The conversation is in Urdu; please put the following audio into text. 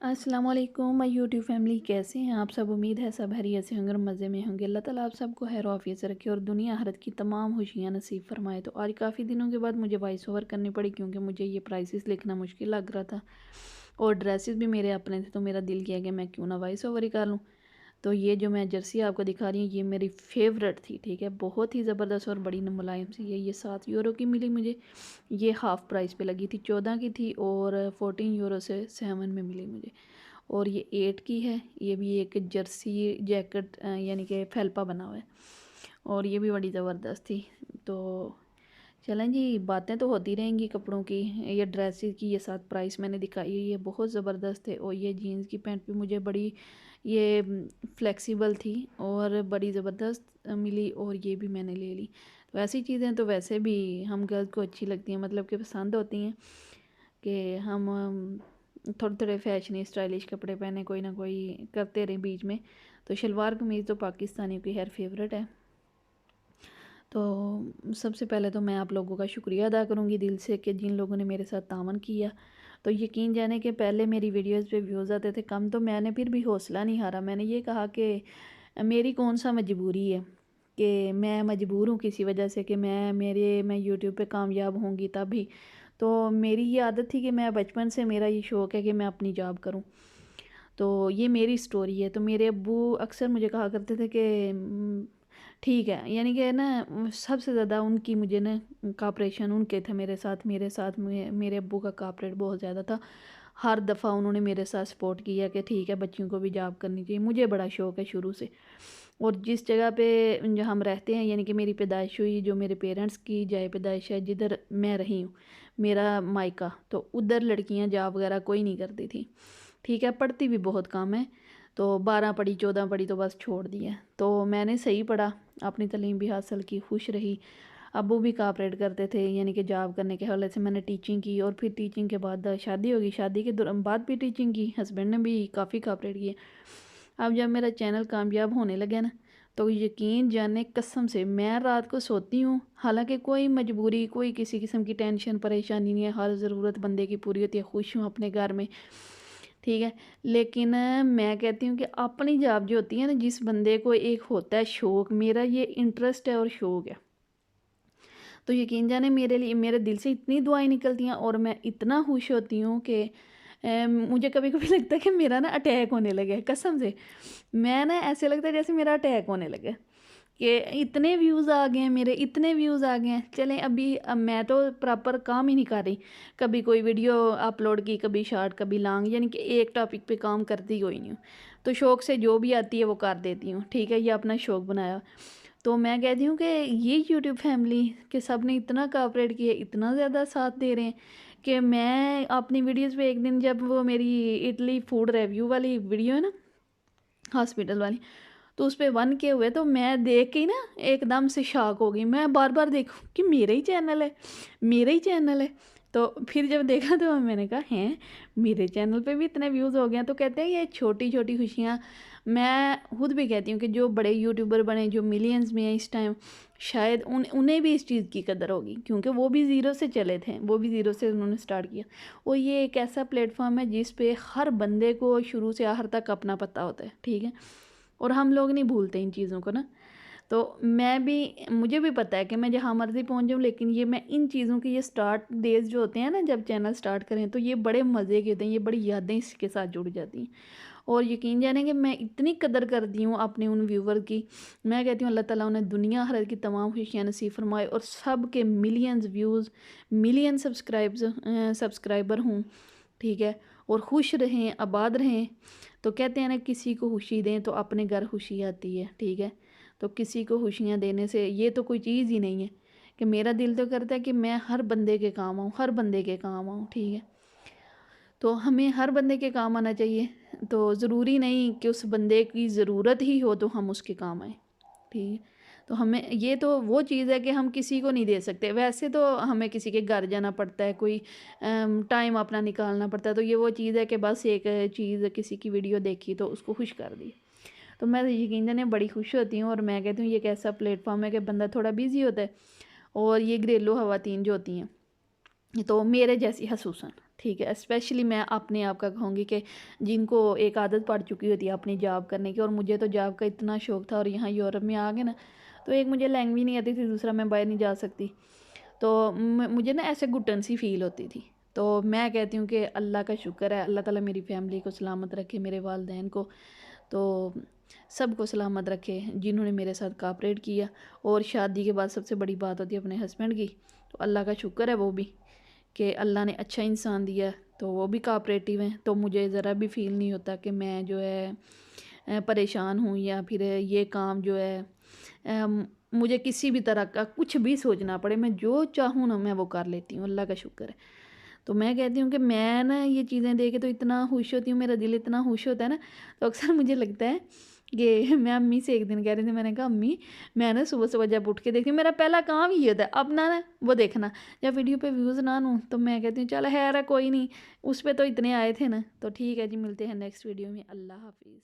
السلام علیکم میں یوٹیوب فیملی، کیسے ہیں آپ سب؟ امید ہے سب خیریت سے ہوں گے اور مزے میں ہوں گے۔ اللہ تعالیٰ آپ سب کو خیر و عافیت سے رکھے اور دنیا آخرت کی تمام خوشیاں نصیب فرمائے۔ تو آج کافی دنوں کے بعد مجھے وائس اوور کرنی پڑی کیونکہ مجھے یہ پرائسز لکھنا مشکل لگ رہا تھا اور ڈریسز بھی میرے اپنے تھے، تو میرا دل کیا کہ میں کیوں نہ وائس اوور ہی کر لوں۔ تو یہ جو میں جرسی آپ کو دکھا رہی ہوں یہ میری فیورٹ تھی، ٹھیک ہے، بہت ہی زبردست اور بڑی ملائم سی ہے۔ یہ 7 یورو کی ملی مجھے، یہ ہاف پرائس پہ لگی تھی، 14 کی تھی اور 14 یورو سے 7 میں ملی مجھے۔ اور یہ 8 کی ہے، یہ بھی ایک جرسی جیکٹ یعنی کہ فیلپا بنا ہوا ہے اور یہ بھی بڑی زبردست تھی۔ تو چلیں جی، باتیں تو ہوتی رہیں گی کپڑوں کی۔ یہ ڈریسز کی یہ 7 پرائس میں نے دکھائی ہے، یہ بہت زبردست ہے۔ اور یہ جینز کی پینٹ بھی مجھے بڑی یہ فلیکسیبل تھی اور بڑی زبردست ملی اور یہ بھی میں نے لے لی۔ تو ایسی چیزیں تو ویسے بھی ہم گرلز کو اچھی لگتی ہیں، مطلب کہ پسند ہوتی ہیں کہ ہم تھوڑے تھوڑے فیشنی اسٹائلش کپڑے پہنے، کوئی نہ کوئی کرتے رہیں بیچ میں۔ تو شلوار قمیض تو پاکستانیوں کی خیر فیورٹ ہے۔ تو سب سے پہلے تو میں آپ لوگوں کا شکریہ ادا کروں گی دل سے کہ جن لوگوں نے میرے ساتھ تعاون کیا۔ تو یقین جانے کہ پہلے میری ویڈیوز پہ ویوز آتے تھے کم، تو میں نے پھر بھی حوصلہ نہیں ہارا۔ میں نے یہ کہا کہ میری کون سا مجبوری ہے کہ میں مجبور ہوں کسی وجہ سے کہ میں یوٹیوب پہ کامیاب ہوں گی تب ہی۔ تو میری یہ عادت تھی کہ میں بچپن سے میرا یہ شوق ہے کہ میں اپنی جاب کروں۔ تو یہ میری سٹوری ہے۔ تو میرے ابو اکثر مجھے کہا کرتے تھے کہ ٹھیک ہے، یعنی کہ نا سب سے زیادہ ان کی مجھے نا کاپریشن ان کے تھے میرے ساتھ میرے ابو کا کاپریٹ بہت زیادہ تھا۔ ہر دفعہ انہوں نے میرے ساتھ سپورٹ کیا کہ ٹھیک ہے بچیوں کو بھی جاب کرنی چاہیے۔ مجھے بڑا شوق ہے شروع سے، اور جس جگہ پہ ہم رہتے ہیں یعنی کہ میری پیدائش ہوئی، جو میرے پیرنٹس کی جائے پیدائش ہے، جدھر میں رہی ہوں میرا مائکہ، تو ادھر لڑکیاں جاب وغیرہ کوئی نہیں کرتی تھی، ٹھیک ہے، پڑھتی بھی بہت کم ہے۔ تو 12 پڑھی 14 پڑھی تو بس چھوڑ دیا۔ تو میں نے صحیح پڑھا، اپنی تعلیم بھی حاصل کی، خوش رہی۔ ابو بھی کاپریٹ کرتے تھے، یعنی کہ جاب کرنے کے حوالے سے میں نے ٹیچنگ کی اور پھر ٹیچنگ کے بعد شادی ہوگی، شادی کے بعد بھی ٹیچنگ کی، ہسبینڈ نے بھی کافی کاپریٹ کیے۔ اب جب میرا چینل کامیاب ہونے لگا نا، تو یقین جانے قسم سے میں رات کو سوتی ہوں، حالانکہ کوئی مجبوری، کوئی کسی قسم کی ٹینشن پریشانی نہیں ہے، ہر ضرورت بندے کی پوری ہوتی ہے، خوش ہوں اپنے گھر میں، ٹھیک ہے۔ لیکن میں کہتی ہوں کہ اپنی جاب جو ہوتی ہے نا، جس بندے کو ایک ہوتا ہے شوق، میرا یہ انٹرسٹ ہے اور شوق ہے، تو یقین جانے میرے لیے میرے دل سے اتنی دعائیں نکلتی ہیں اور میں اتنا خوش ہوتی ہوں کہ مجھے کبھی کبھی لگتا ہے کہ میرا نا اٹیک ہونے لگے، قسم سے میں نا ایسے لگتا ہے جیسے میرا اٹیک ہونے لگے کہ اتنے ویوز آ گئے ہیں میرے، اتنے ویوز آ گئے ہیں۔ چلیں اب میں تو پراپر کام ہی نہیں کر رہی، کبھی کوئی ویڈیو اپلوڈ کی، کبھی شارٹ کبھی لانگ، یعنی کہ ایک ٹاپک پہ کام کرتی کوئی نہیں ہوں، تو شوق سے جو بھی آتی ہے وہ کر دیتی ہوں، ٹھیک ہے، یہ اپنا شوق بنایا۔ تو میں کہتی ہوں کہ یہ یوٹیوب فیملی کہ سب نے اتنا کاپریٹ کیا، اتنا زیادہ ساتھ دے رہے ہیں کہ میں اپنی ویڈیوز پہ ایک دن جب وہ میری اٹلی فوڈ ریویو والی ویڈیو ہے نا، ہاسپٹل والی، تو اس پہ 1K ہوئے، تو میں دیکھ کے ہی نا ایک دم سے شاک ہو گئی، میں بار بار دیکھوں کہ میرا ہی چینل ہے، میرا ہی چینل ہے۔ تو پھر جب دیکھا تو میں نے کہا ہیں میرے چینل پہ بھی اتنے ویوز ہو گئے ہیں۔ تو کہتے ہیں یہ چھوٹی چھوٹی خوشیاں، میں خود بھی کہتی ہوں کہ جو بڑے یوٹیوبر بنے، جو ملینز میں ہیں اس ٹائم، شاید انہیں بھی اس چیز کی قدر ہوگی کیونکہ وہ بھی زیرو سے چلے تھے، وہ بھی زیرو سے انہوں نے سٹارٹ کیا۔ اور یہ ایک ایسا پلیٹ فارم ہے جس پہ ہر بندے کو شروع سے آخر تک اپنا پتہ ہوتا ہے، ٹھیک ہے، اور ہم لوگ نہیں بھولتے ان چیزوں کو نا۔ تو مجھے بھی پتہ ہے کہ میں جہاں مرضی پہنچ جاؤں، لیکن یہ میں ان چیزوں کی یہ سٹارٹ ڈیز جو ہوتے ہیں نا، جب چینل سٹارٹ کریں تو یہ بڑے مزے کے ہوتے ہیں، یہ بڑی یادیں اس کے ساتھ جڑ جاتی ہیں۔ اور یقین جانیں کہ میں اتنی قدر کرتی ہوں اپنے ان ویور کی، میں کہتی ہوں اللہ تعالیٰ انہیں دنیا آخرت کی تمام خوشیاں نصیب فرمائے اور سب کے ملینز ویوز، ملین سبسکرائبر ہوں، ٹھیک ہے، اور خوش رہیں، آباد رہیں۔ تو کہتے ہیں نا کسی کو خوشی دیں تو اپنے گھر خوشی آتی ہے، ٹھیک ہے، تو کسی کو خوشیاں دینے سے یہ تو کوئی چیز ہی نہیں ہے کہ میرا دل تو کرتا ہے کہ میں ہر بندے کے کام آؤں، ہر بندے کے کام آؤں، ٹھیک ہے۔ تو ہمیں ہر بندے کے کام آنا چاہیے، تو ضروری نہیں کہ اس بندے کی ضرورت ہی ہو تو ہم اس کے کام آئیں، ٹھیک ہے۔ تو ہمیں یہ تو وہ چیز ہے کہ ہم کسی کو نہیں دے سکتے، ویسے تو ہمیں کسی کے گھر جانا پڑتا ہے، کوئی ٹائم اپنا نکالنا پڑتا ہے، تو یہ وہ چیز ہے کہ بس ایک چیز کسی کی ویڈیو دیکھی تو اس کو خوش کر دی، تو میں یقین جانے بڑی خوش ہوتی ہوں۔ اور میں کہتی ہوں یہ ایک ایسا پلیٹ فارم ہے کہ بندہ تھوڑا بیزی ہوتا ہے، اور یہ گھریلو خواتین جو ہوتی ہیں تو میرے جیسی خصوصاً، ٹھیک ہے، اسپیشلی میں اپنے آپ کا کہوں گی کہ جن کو ایک عادت پڑ چکی ہوتی ہے اپنی جاب کرنے کی، اور مجھے تو جاب کا اتنا شوق تھا، اور یہاں یورپ میں آ گئے نا تو ایک مجھے لینگویج نہیں آتی تھی، دوسرا میں باہر نہیں جا سکتی، تو مجھے نا ایسے گھٹن سی فیل ہوتی تھی۔ تو میں کہتی ہوں کہ اللہ کا شکر ہے، اللہ تعالیٰ میری فیملی کو سلامت رکھے، میرے والدین کو، تو سب کو سلامت رکھے جنہوں نے میرے ساتھ کوآپریٹ کیا۔ اور شادی کے بعد سب سے بڑی بات ہوتی ہے اپنے ہسبینڈ کی، تو اللہ کا شکر ہے وہ بھی کہ اللہ نے اچھا انسان دیا، تو وہ بھی کوآپریٹیو ہیں، تو مجھے ذرا بھی فیل نہیں ہوتا کہ میں جو ہے پریشان ہوں، یا پھر یہ کام جو ہے مجھے کسی بھی طرح کا کچھ بھی سوچنا پڑے، میں جو چاہوں نا میں وہ کر لیتی ہوں، اللہ کا شکر ہے۔ تو میں کہتی ہوں کہ میں نا یہ چیزیں دیکھ کے تو اتنا خوش ہوتی ہوں، میرا دل اتنا خوش ہوتا ہے نا، تو اکثر مجھے لگتا ہے کہ میں امی سے ایک دن کہہ رہی تھی، میں نے کہا امی میں نا صبح صبح جب اٹھ کے دیکھتی ہوں میرا پہلا کام یہ ہوتا ہے اپنا نا وہ دیکھنا، جب ویڈیو پہ ویوز نہ ہوں تو میں کہتی ہوں چل خیر ہے کوئی نہیں، اس پہ تو اتنے آئے تھے نا۔ تو ٹھیک ہے جی، ملتے ہیں نیکسٹ ویڈیو میں، اللہ حافظ۔